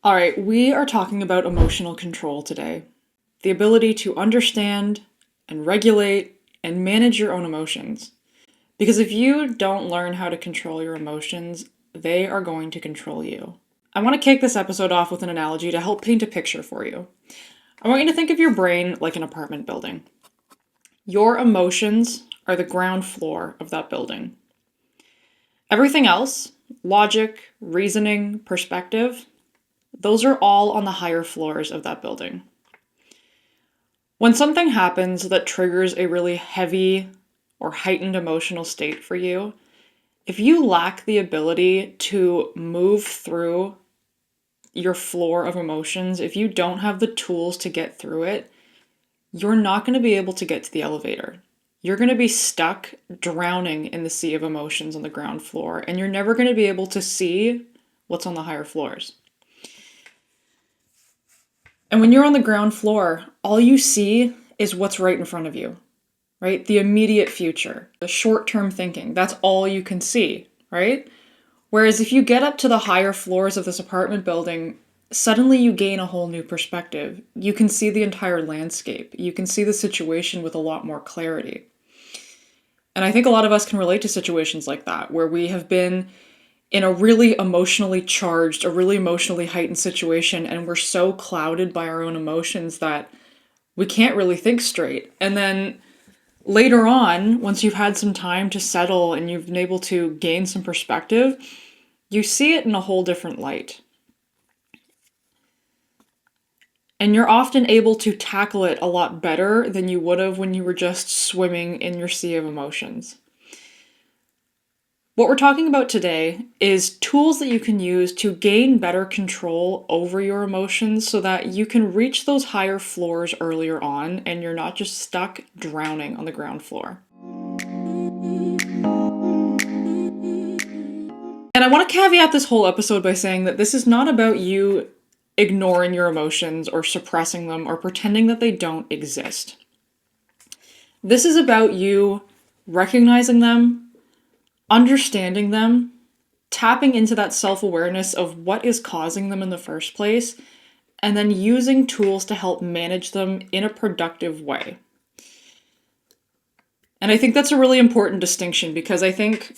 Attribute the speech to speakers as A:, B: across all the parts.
A: All right, we are talking about emotional control today. The ability to understand and regulate and manage your own emotions. Because if you don't learn how to control your emotions, they are going to control you. I want to kick this episode off with an analogy to help paint a picture for you. I want you to think of your brain like an apartment building. Your emotions are the ground floor of that building. Everything else, logic, reasoning, perspective, those are all on the higher floors of that building. When something happens that triggers a really heavy or heightened emotional state for you, if you lack the ability to move through your floor of emotions, if you don't have the tools to get through it, you're not going to be able to get to the elevator. You're going to be stuck drowning in the sea of emotions on the ground floor, and you're never going to be able to see what's on the higher floors. And when you're on the ground floor, all you see is what's right in front of you, right? The immediate future, the short-term thinking, that's all you can see, right? Whereas if you get up to the higher floors of this apartment building, suddenly you gain a whole new perspective. You can see the entire landscape. You can see the situation with a lot more clarity. And I think a lot of us can relate to situations like that, where we have been in a really emotionally charged, a really emotionally heightened situation, and we're so clouded by our own emotions that we can't really think straight. And then later on, once you've had some time to settle and you've been able to gain some perspective, you see it in a whole different light. And you're often able to tackle it a lot better than you would have when you were just swimming in your sea of emotions. What we're talking about today is tools that you can use to gain better control over your emotions so that you can reach those higher floors earlier on and you're not just stuck drowning on the ground floor. And I want to caveat this whole episode by saying that this is not about you ignoring your emotions or suppressing them or pretending that they don't exist. This is about you recognizing them, understanding them, tapping into that self-awareness of what is causing them in the first place, and then using tools to help manage them in a productive way. And I think that's a really important distinction because I think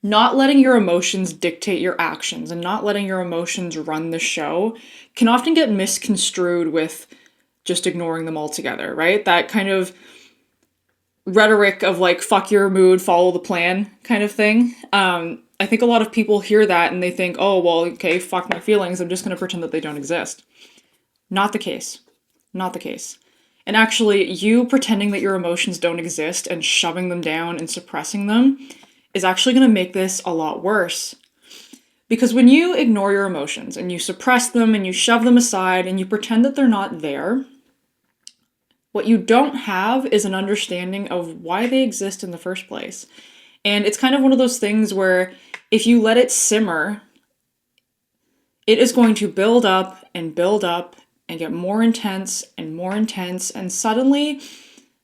A: not letting your emotions dictate your actions and not letting your emotions run the show can often get misconstrued with just ignoring them altogether, right? That kind of rhetoric of like, fuck your mood, follow the plan kind of thing. I think a lot of people hear that and they think, oh, well, okay, fuck my feelings. I'm just going to pretend that they don't exist. Not the case. Not the case. And actually, you pretending that your emotions don't exist and shoving them down and suppressing them is actually going to make this a lot worse. Because when you ignore your emotions and you suppress them and you shove them aside and you pretend that they're not there, what you don't have is an understanding of why they exist in the first place. And it's kind of one of those things where if you let it simmer, it is going to build up and get more intense, and suddenly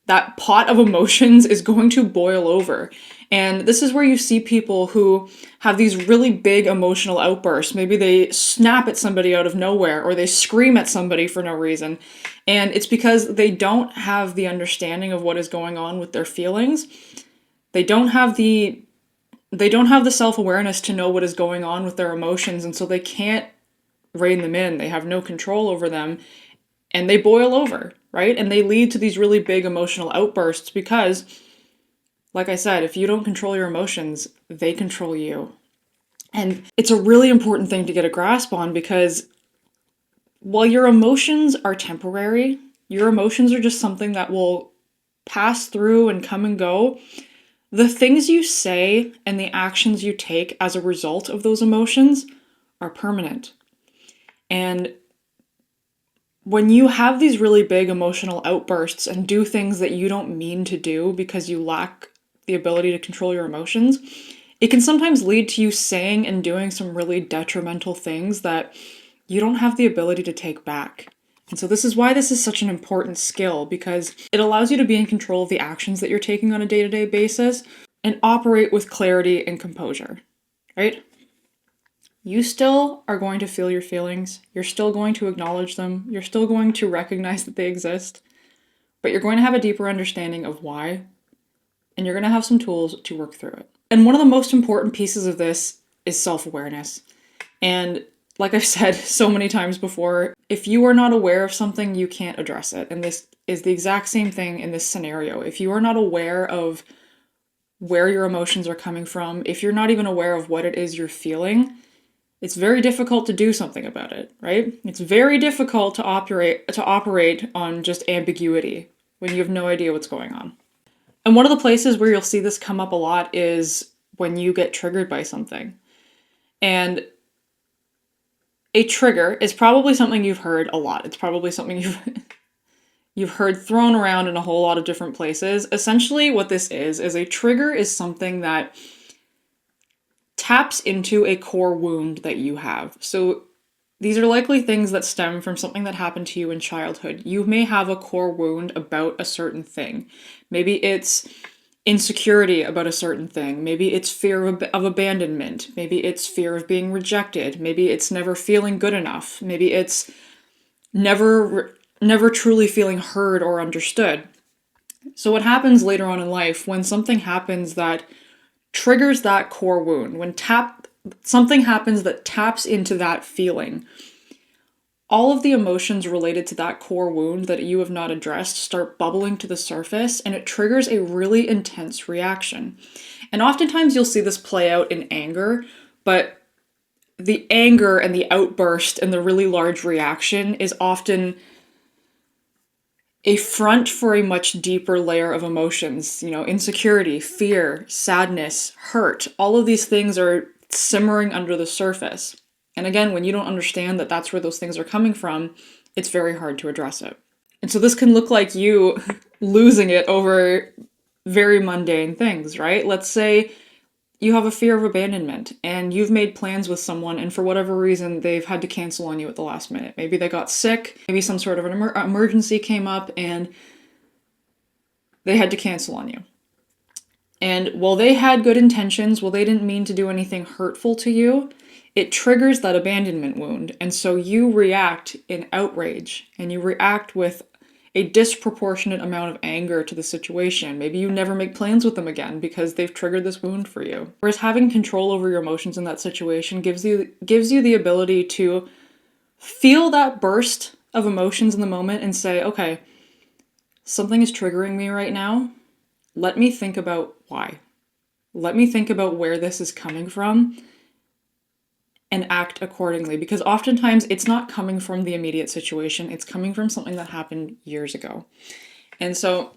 A: that pot of emotions is going to boil over. And this is where you see people who have these really big emotional outbursts. Maybe they snap at somebody out of nowhere or they scream at somebody for no reason. And it's because they don't have the understanding of what is going on with their feelings. They don't have the self-awareness to know what is going on with their emotions, and so they can't rein them in. They have no control over them, and they boil over, right? And they lead to these really big emotional outbursts because, like I said, if you don't control your emotions, they control you. And it's a really important thing to get a grasp on because while your emotions are temporary, your emotions are just something that will pass through and come and go. The things you say and the actions you take as a result of those emotions are permanent. And when you have these really big emotional outbursts and do things that you don't mean to do because you lack the ability to control your emotions, it can sometimes lead to you saying and doing some really detrimental things that you don't have the ability to take back. And so this is why this is such an important skill, because it allows you to be in control of the actions that you're taking on a day-to-day basis and operate with clarity and composure, right? you still are going to feel your feelings. You're still going to acknowledge them. You're still going to recognize that they exist. But you're going to have a deeper understanding of why, and you're going to have some tools to work through it. And one of the most important pieces of this is self-awareness. And like I've said so many times before, if you are not aware of something, you can't address it. And this is the exact same thing in this scenario. If you are not aware of where your emotions are coming from, if you're not even aware of what it is you're feeling, it's very difficult to do something about it, right? It's very difficult to operate on just ambiguity when you have no idea what's going on. And one of the places where you'll see this come up a lot is when you get triggered by something. And a trigger is probably something you've heard a lot. It's probably something you've heard thrown around in a whole lot of different places. Essentially what this is a trigger is something that taps into a core wound that you have. So these are likely things that stem from something that happened to you in childhood. You may have a core wound about a certain thing. Maybe it's insecurity about a certain thing. Maybe it's fear of abandonment. Maybe it's fear of being rejected. Maybe it's never feeling good enough. Maybe it's never truly feeling heard or understood. So what happens later on in life when something happens that triggers that core wound, when something happens that taps into that feeling, all of the emotions related to that core wound that you have not addressed start bubbling to the surface, and it triggers a really intense reaction. And oftentimes you'll see this play out in anger, but the anger and the outburst and the really large reaction is often a front for a much deeper layer of emotions. Insecurity, fear, sadness, hurt, all of these things are simmering under the surface. And again, when you don't understand that that's where those things are coming from, it's very hard to address it. And so this can look like you losing it over very mundane things, right? Let's say you have a fear of abandonment and you've made plans with someone and for whatever reason they've had to cancel on you at the last minute. Maybe they got sick, maybe some sort of an emergency came up and they had to cancel on you. And while they had good intentions, while they didn't mean to do anything hurtful to you, it triggers that abandonment wound. And so you react in outrage and you react with a disproportionate amount of anger to the situation. Maybe you never make plans with them again because they've triggered this wound for you. Whereas having control over your emotions in that situation gives you the ability to feel that burst of emotions in the moment and say, okay, something is triggering me right now. Let me think about why. Let me think about where this is coming from and act accordingly, because oftentimes it's not coming from the immediate situation, it's coming from something that happened years ago. And so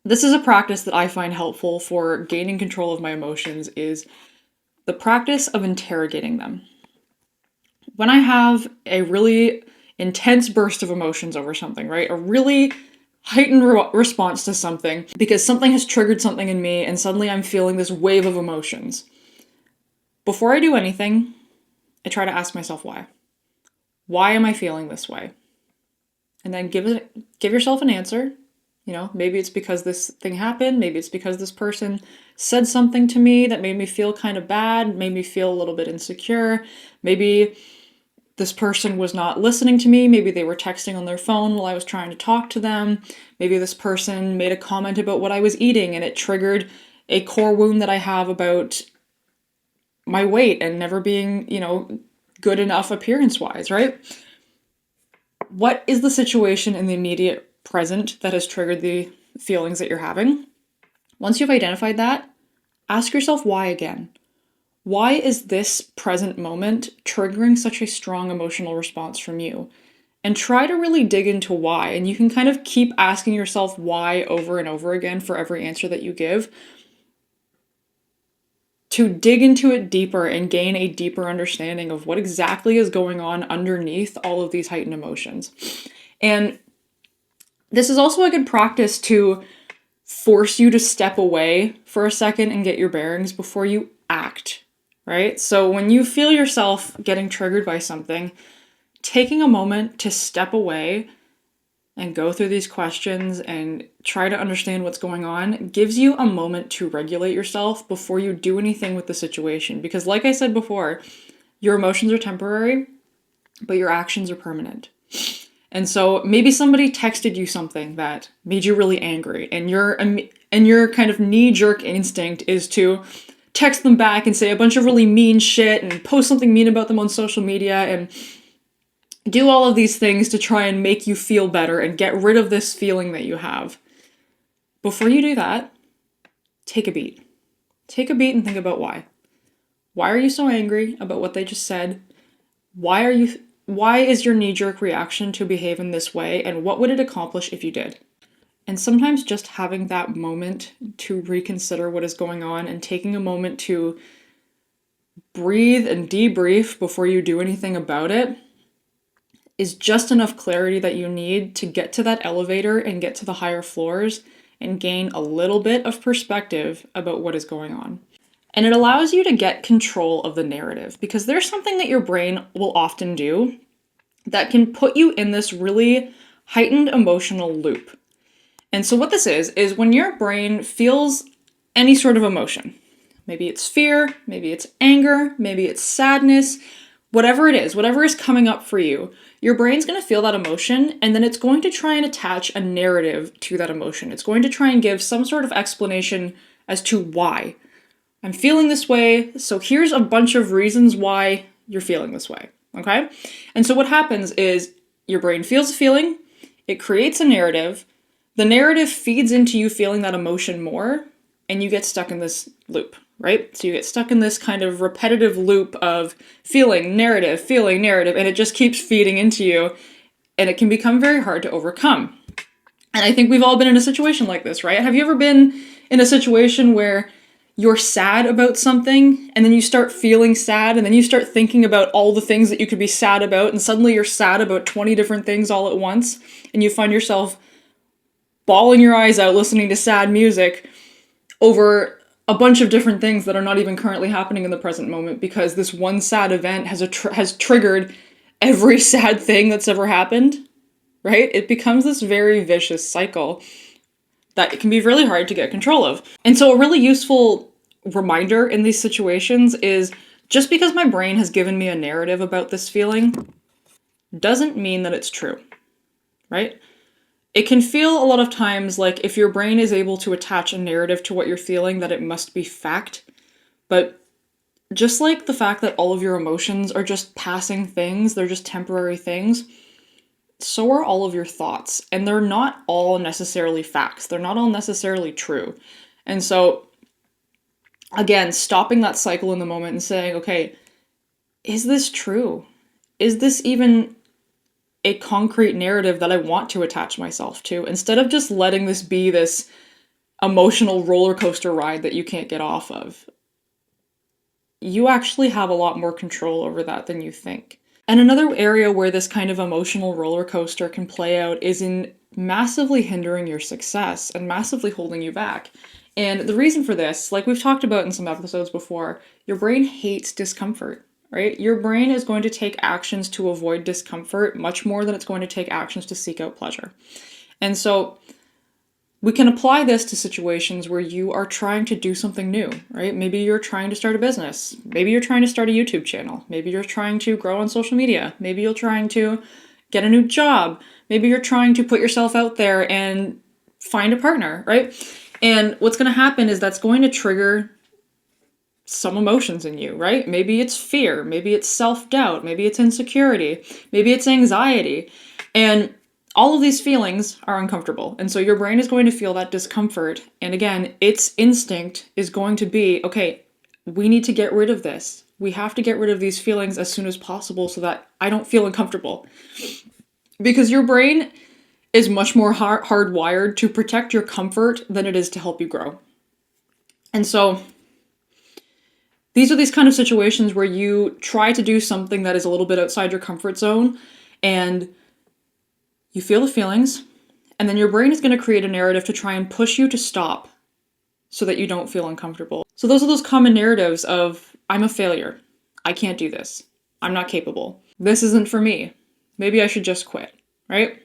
A: this is a practice that I find helpful for gaining control of my emotions, is the practice of interrogating them. When I have a really intense burst of emotions over something, right? A really heightened response to something because something has triggered something in me and suddenly I'm feeling this wave of emotions. Before I do anything, I try to ask myself why. Why am I feeling this way? And then give yourself an answer. Maybe it's because this thing happened. Maybe it's because this person said something to me that made me feel kind of bad, made me feel a little bit insecure. Maybe this person was not listening to me. Maybe they were texting on their phone while I was trying to talk to them. Maybe this person made a comment about what I was eating and it triggered a core wound that I have about my weight and never being, good enough appearance-wise, right? What is the situation in the immediate present that has triggered the feelings that you're having? Once you've identified that, ask yourself why again. Why is this present moment triggering such a strong emotional response from you? And try to really dig into why. And you can kind of keep asking yourself why over and over again for every answer that you give, to dig into it deeper and gain a deeper understanding of what exactly is going on underneath all of these heightened emotions. And this is also a good practice to force you to step away for a second and get your bearings before you act, right? So when you feel yourself getting triggered by something, taking a moment to step away and go through these questions and try to understand what's going on gives you a moment to regulate yourself before you do anything with the situation. Because like I said before, Your emotions are temporary, but your actions are permanent. And so maybe somebody texted you something that made you really angry, and your kind of knee-jerk instinct is to text them back and say a bunch of really mean shit and post something mean about them on social media and do all of these things to try and make you feel better and get rid of this feeling that you have. Before you do that, take a beat. Take a beat and think about why. Why are you so angry about what they just said? Why is your knee-jerk reaction to behave in this way, and what would it accomplish if you did? And sometimes just having that moment to reconsider what is going on and taking a moment to breathe and debrief before you do anything about it is just enough clarity that you need to get to that elevator and get to the higher floors and gain a little bit of perspective about what is going on. And it allows you to get control of the narrative, because there's something that your brain will often do that can put you in this really heightened emotional loop. And so what this is when your brain feels any sort of emotion, maybe it's fear, maybe it's anger, maybe it's sadness, whatever it is, whatever is coming up for you, your brain's going to feel that emotion, and then it's going to try and attach a narrative to that emotion. It's going to try and give some sort of explanation as to why. I'm feeling this way, so here's a bunch of reasons why you're feeling this way, okay? And so what happens is your brain feels a feeling, it creates a narrative, the narrative feeds into you feeling that emotion more, and you get stuck in this loop, right? So you get stuck in this kind of repetitive loop of feeling, narrative, and it just keeps feeding into you, and it can become very hard to overcome. And I think we've all been in a situation like this, right? Have you ever been in a situation where you're sad about something, and then you start feeling sad, and then you start thinking about all the things that you could be sad about, and suddenly you're sad about 20 different things all at once, and you find yourself bawling your eyes out listening to sad music over a bunch of different things that are not even currently happening in the present moment, because this one sad event has triggered every sad thing that's ever happened, right? It becomes this very vicious cycle that it can be really hard to get control of. And so a really useful reminder in these situations is just because my brain has given me a narrative about this feeling doesn't mean that it's true, right? It can feel a lot of times like if your brain is able to attach a narrative to what you're feeling, that it must be fact. But just like the fact that all of your emotions are just passing things, they're just temporary things, so are all of your thoughts, and they're not all necessarily facts. They're not all necessarily true. And so, again, stopping that cycle in the moment and saying, okay, is this true? Is this even a concrete narrative that I want to attach myself to? Instead of just letting this be this emotional roller coaster ride that you can't get off of. You actually have a lot more control over that than you think. And another area where this kind of emotional roller coaster can play out is in massively hindering your success and massively holding you back. And the reason for this, like we've talked about in some episodes before, your brain hates discomfort, right? Your brain is going to take actions to avoid discomfort much more than it's going to take actions to seek out pleasure. And so we can apply this to situations where you are trying to do something new, right? Maybe you're trying to start a business. Maybe you're trying to start a YouTube channel. Maybe you're trying to grow on social media. Maybe you're trying to get a new job. Maybe you're trying to put yourself out there and find a partner, right? And what's going to happen is that's going to trigger some emotions in you, right? Maybe it's fear. Maybe it's self-doubt. Maybe it's insecurity. Maybe it's anxiety. And all of these feelings are uncomfortable. And so your brain is going to feel that discomfort. And again, its instinct is going to be, okay, we need to get rid of this. We have to get rid of these feelings as soon as possible so that I don't feel uncomfortable. Because your brain is much more hardwired to protect your comfort than it is to help you grow. And so these are these kind of situations where you try to do something that is a little bit outside your comfort zone, and you feel the feelings, and then your brain is going to create a narrative to try and push you to stop so that you don't feel uncomfortable. So those are those common narratives of, I'm a failure. I can't do this. I'm not capable. This isn't for me. Maybe I should just quit, right?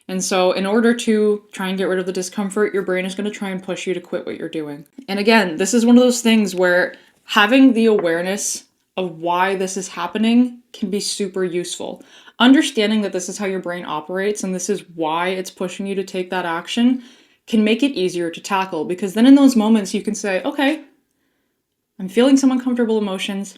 A: And so in order to try and get rid of the discomfort, your brain is going to try and push you to quit what you're doing. And again, this is one of those things where having the awareness of why this is happening can be super useful. Understanding that this is how your brain operates and this is why it's pushing you to take that action can make it easier to tackle, because then in those moments you can say, okay, I'm feeling some uncomfortable emotions.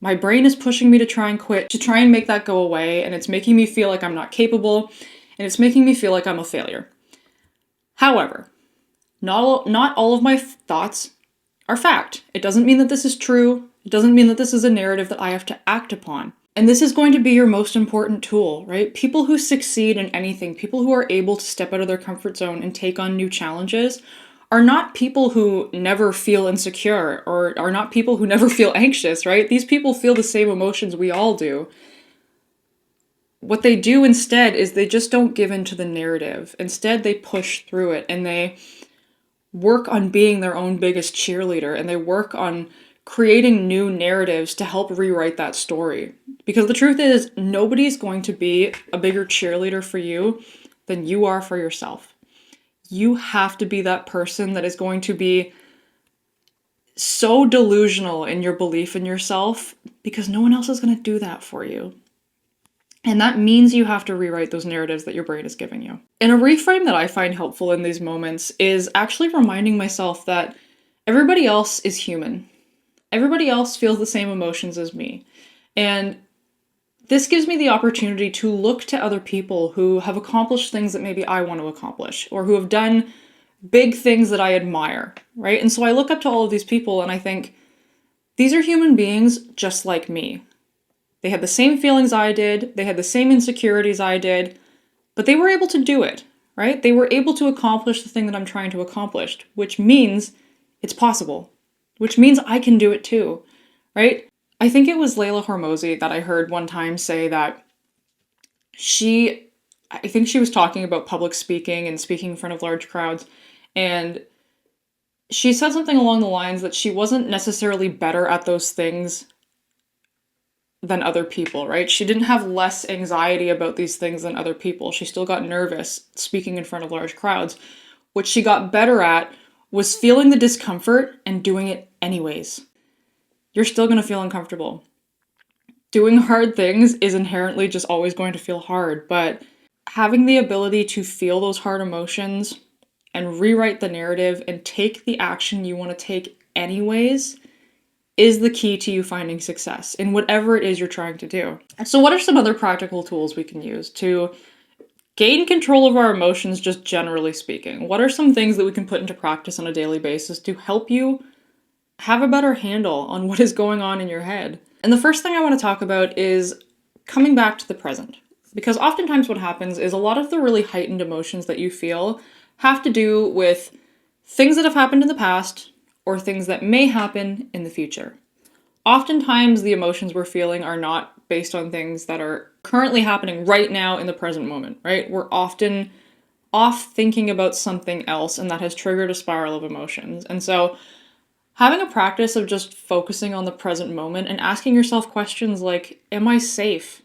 A: My brain is pushing me to try and quit, to try and make that go away, and it's making me feel like I'm not capable, and it's making me feel like I'm a failure. However, not all of my thoughts are fact. It doesn't mean that this is true. It doesn't mean that this is a narrative that I have to act upon. And this is going to be your most important tool, right? People who succeed in anything, people who are able to step out of their comfort zone and take on new challenges, are not people who never feel insecure or are not people who never feel anxious, right? These people feel the same emotions we all do. What they do instead is they just don't give in to the narrative. Instead, they push through it and they work on being their own biggest cheerleader, and they work on creating new narratives to help rewrite that story. Because the truth is, nobody's going to be a bigger cheerleader for you than you are for yourself. You have to be that person that is going to be so delusional in your belief in yourself, because no one else is going to do that for you. And that means you have to rewrite those narratives that your brain is giving you. And a reframe that I find helpful in these moments is actually reminding myself that everybody else is human. Everybody else feels the same emotions as me. And this gives me the opportunity to look to other people who have accomplished things that maybe I want to accomplish, or who have done big things that I admire, right? And so I look up to all of these people and I think, these are human beings just like me. They had the same feelings I did, they had the same insecurities I did, but they were able to do it, right? They were able to accomplish the thing that I'm trying to accomplish, which means it's possible, which means I can do it too, right? I think it was Layla Hormozi that I heard one time say that I think she was talking about public speaking and speaking in front of large crowds, and she said something along the lines that she wasn't necessarily better at those things than other people, right? She didn't have less anxiety about these things than other people. She still got nervous speaking in front of large crowds. What she got better at was feeling the discomfort and doing it anyways. You're still going to feel uncomfortable. Doing hard things is inherently just always going to feel hard, but having the ability to feel those hard emotions and rewrite the narrative and take the action you want to take anyways is the key to you finding success in whatever it is you're trying to do. So what are some other practical tools we can use to gain control of our emotions, just generally speaking? What are some things that we can put into practice on a daily basis to help you have a better handle on what is going on in your head? And the first thing I want to talk about is coming back to the present. Because oftentimes what happens is a lot of the really heightened emotions that you feel have to do with things that have happened in the past or things that may happen in the future. Oftentimes, the emotions we're feeling are not based on things that are currently happening right now in the present moment, right? We're often off thinking about something else, and that has triggered a spiral of emotions. And so, having a practice of just focusing on the present moment and asking yourself questions like, am I safe?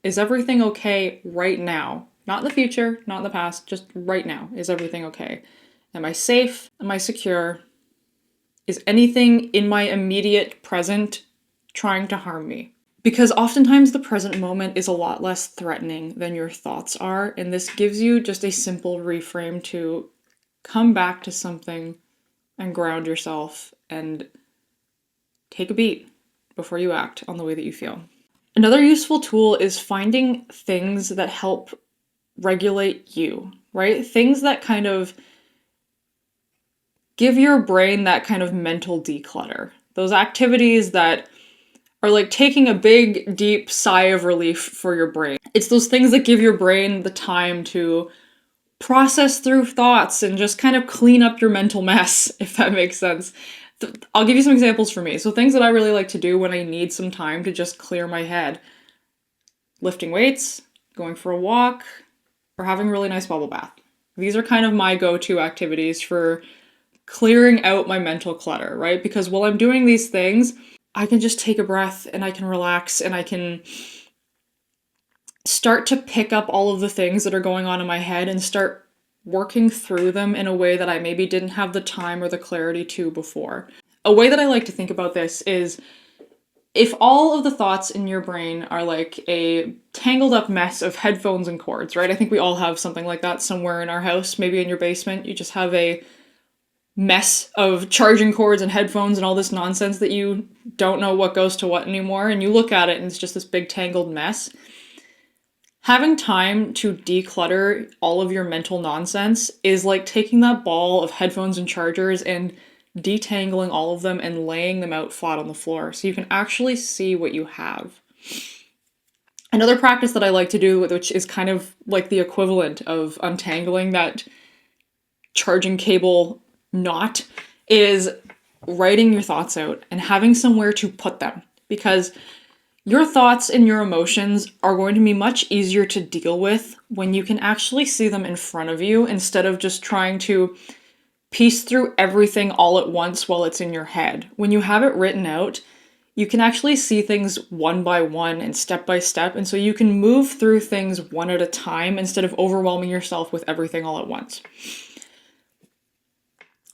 A: Is everything okay right now? Not in the future, not in the past, just right now. Is everything okay? Am I safe? Am I secure? Is anything in my immediate present trying to harm me? Because oftentimes the present moment is a lot less threatening than your thoughts are, and this gives you just a simple reframe to come back to something and ground yourself and take a beat before you act on the way that you feel. Another useful tool is finding things that help regulate you, right? Things that kind of give your brain that kind of mental declutter. Those activities that are like taking a big, deep sigh of relief for your brain. It's those things that give your brain the time to process through thoughts and just kind of clean up your mental mess, if that makes sense. I'll give you some examples for me. So things that I really like to do when I need some time to just clear my head. Lifting weights, going for a walk, or having a really nice bubble bath. These are kind of my go-to activities for clearing out my mental clutter, right? Because while I'm doing these things, I can just take a breath and I can relax and I can start to pick up all of the things that are going on in my head and start working through them in a way that I maybe didn't have the time or the clarity to before. a way that I like to think about this is if all of the thoughts in your brain are like a tangled up mess of headphones and cords, right? I think we all have something like that somewhere in our house, maybe in your basement. You just have a mess of charging cords and headphones and all this nonsense that you don't know what goes to what anymore, and you look at it and it's just this big tangled mess. Having time to declutter all of your mental nonsense is like taking that ball of headphones and chargers and detangling all of them and laying them out flat on the floor so you can actually see what you have. Another practice that I like to do, which is kind of like the equivalent of untangling that charging cable knot, is writing your thoughts out and having somewhere to put them. Because your thoughts and your emotions are going to be much easier to deal with when you can actually see them in front of you instead of just trying to piece through everything all at once while it's in your head. When you have it written out, you can actually see things one by one and step by step, and so you can move through things one at a time instead of overwhelming yourself with everything all at once.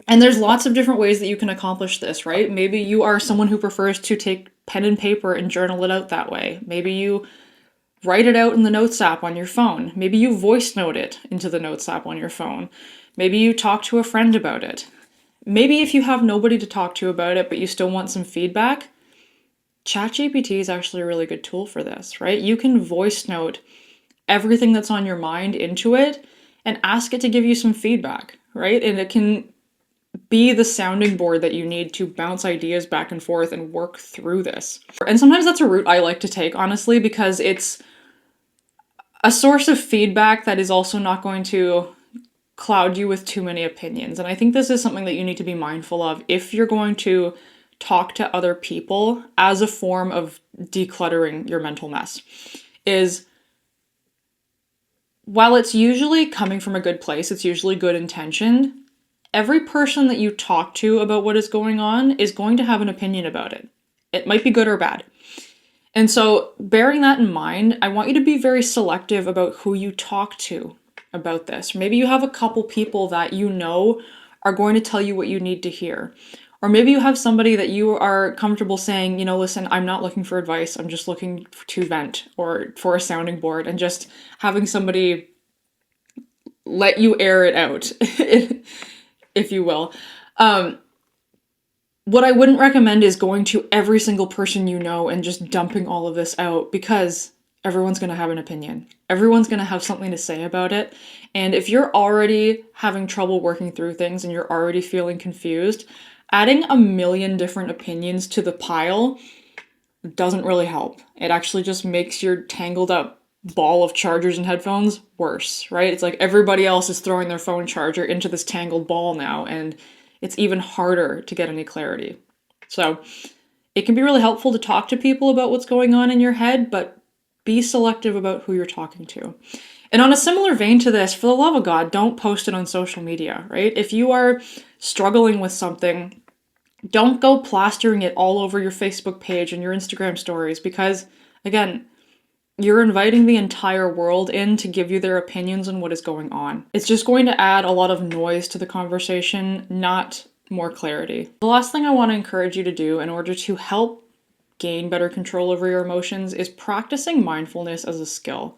A: And there's lots of different ways that you can accomplish this, right? Maybe you are someone who prefers to take pen and paper and journal it out that way. Maybe you write it out in the Notes app on your phone. Maybe you voice note it into the Notes app on your phone. Maybe you talk to a friend about it. Maybe if you have nobody to talk to about it, but you still want some feedback, ChatGPT is actually a really good tool for this, right? You can voice note everything that's on your mind into it and ask it to give you some feedback, right? And it can be the sounding board that you need to bounce ideas back and forth and work through this. And sometimes that's a route I like to take, honestly, because it's a source of feedback that is also not going to cloud you with too many opinions. And I think this is something that you need to be mindful of if you're going to talk to other people as a form of decluttering your mental mess. Is while it's usually coming from a good place, it's usually good intentioned, every person that you talk to about what is going on is going to have an opinion about it. It might be good or bad. And so, bearing that in mind, I want you to be very selective about who you talk to about this. Maybe you have a couple people that you know are going to tell you what you need to hear. Or maybe you have somebody that you are comfortable saying, listen, I'm not looking for advice. I'm just looking to vent or for a sounding board, and just having somebody let you air it out, if you will. What I wouldn't recommend is going to every single person you know and just dumping all of this out, because everyone's going to have an opinion. Everyone's going to have something to say about it. And if you're already having trouble working through things and you're already feeling confused, adding a million different opinions to the pile doesn't really help. It actually just makes your tangled up ball of chargers and headphones worse, right? It's like everybody else is throwing their phone charger into this tangled ball now, and it's even harder to get any clarity. So it can be really helpful to talk to people about what's going on in your head, but be selective about who you're talking to. And on a similar vein to this, for the love of God, don't post it on social media, right? If you are struggling with something, don't go plastering it all over your Facebook page and your Instagram stories, because, again, you're inviting the entire world in to give you their opinions on what is going on. It's just going to add a lot of noise to the conversation, not more clarity. The last thing I want to encourage you to do in order to help gain better control over your emotions is practicing mindfulness as a skill.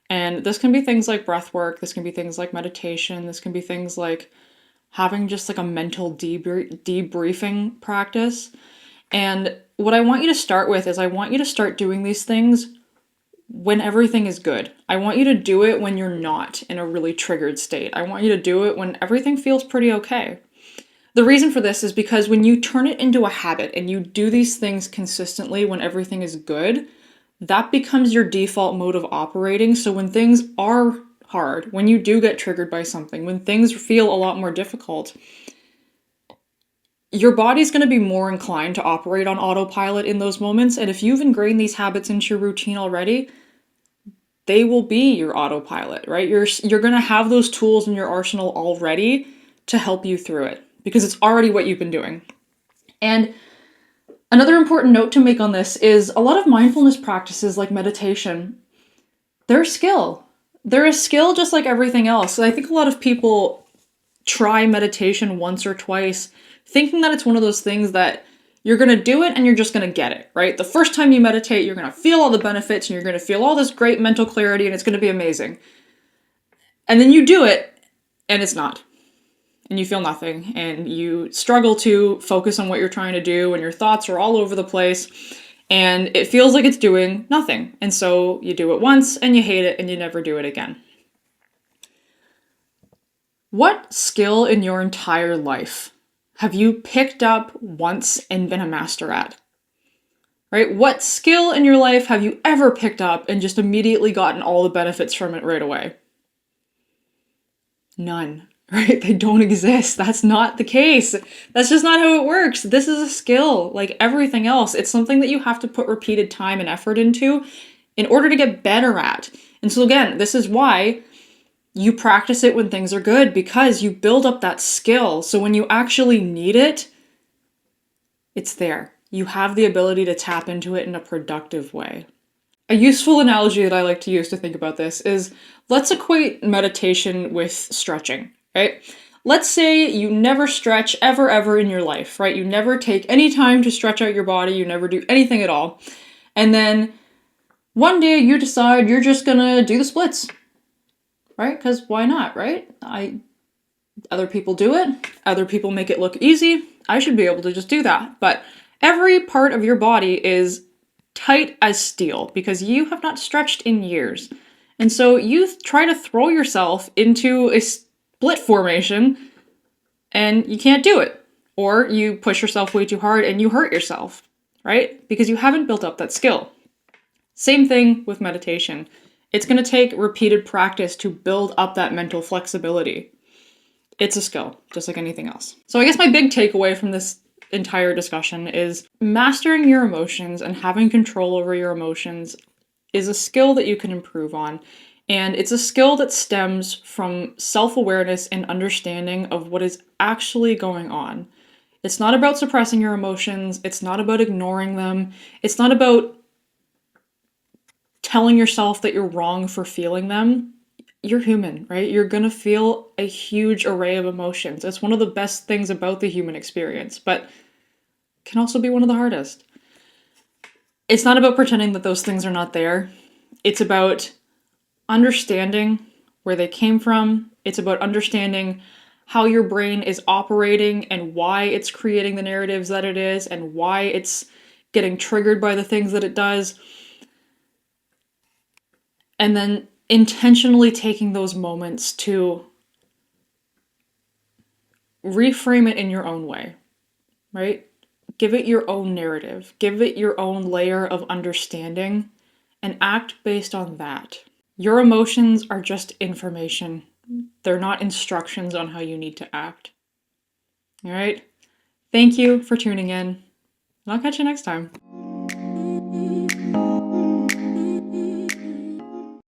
A: And this can be things like breath work, this can be things like meditation, this can be things like having just like a mental debriefing practice. And what I want you to start with is I want you to start doing these things when everything is good. I want you to do it when you're not in a really triggered state. I want you to do it when everything feels pretty okay. The reason for this is because when you turn it into a habit and you do these things consistently when everything is good, that becomes your default mode of operating. So when things are hard, when you do get triggered by something, when things feel a lot more difficult, your body's going to be more inclined to operate on autopilot in those moments. And if you've ingrained these habits into your routine already, they will be your autopilot, right? You're going to have those tools in your arsenal already to help you through it, because it's already what you've been doing. And another important note to make on this is a lot of mindfulness practices like meditation, they're a skill. They're a skill just like everything else. And I think a lot of people try meditation once or twice, thinking that it's one of those things that you're going to do it and you're just going to get it, right? The first time you meditate, you're going to feel all the benefits and you're going to feel all this great mental clarity and it's going to be amazing. And then you do it and it's not. And you feel nothing and you struggle to focus on what you're trying to do and your thoughts are all over the place and it feels like it's doing nothing. And so you do it once and you hate it and you never do it again. What skill in your entire life have you picked up once and been a master at? Right? What skill in your life have you ever picked up and just immediately gotten all the benefits from it right away? None. Right? They don't exist. That's not the case. That's just not how it works. This is a skill, like everything else. It's something that you have to put repeated time and effort into in order to get better at. And so again, this is why you practice it when things are good, because you build up that skill. So when you actually need it, it's there. You have the ability to tap into it in a productive way. A useful analogy that I like to use to think about this is, let's equate meditation with stretching, right? Let's say you never stretch ever in your life, right? You never take any time to stretch out your body, you never do anything at all. And then one day you decide you're just gonna do the splits, right? Because why not, right? Other people do it, other people make it look easy, I should be able to just do that. But every part of your body is tight as steel because you have not stretched in years. And so you try to throw yourself into a split formation and you can't do it. Or you push yourself way too hard and you hurt yourself, right? Because you haven't built up that skill. Same thing with meditation. It's going to take repeated practice to build up that mental flexibility. It's a skill, just like anything else. So I guess my big takeaway from this entire discussion is mastering your emotions and having control over your emotions is a skill that you can improve on. And it's a skill that stems from self-awareness and understanding of what is actually going on. It's not about suppressing your emotions. It's not about ignoring them. It's not about telling yourself that you're wrong for feeling them. You're human, right? You're gonna feel a huge array of emotions. It's one of the best things about the human experience, but can also be one of the hardest. It's not about pretending that those things are not there. It's about understanding where they came from. It's about understanding how your brain is operating and why it's creating the narratives that it is and why it's getting triggered by the things that it does. And then intentionally taking those moments to reframe it in your own way, right? Give it your own narrative, give it your own layer of understanding, and act based on that. Your emotions are just information. They're not instructions on how you need to act. All right? Thank you for tuning in, and I'll catch you next time.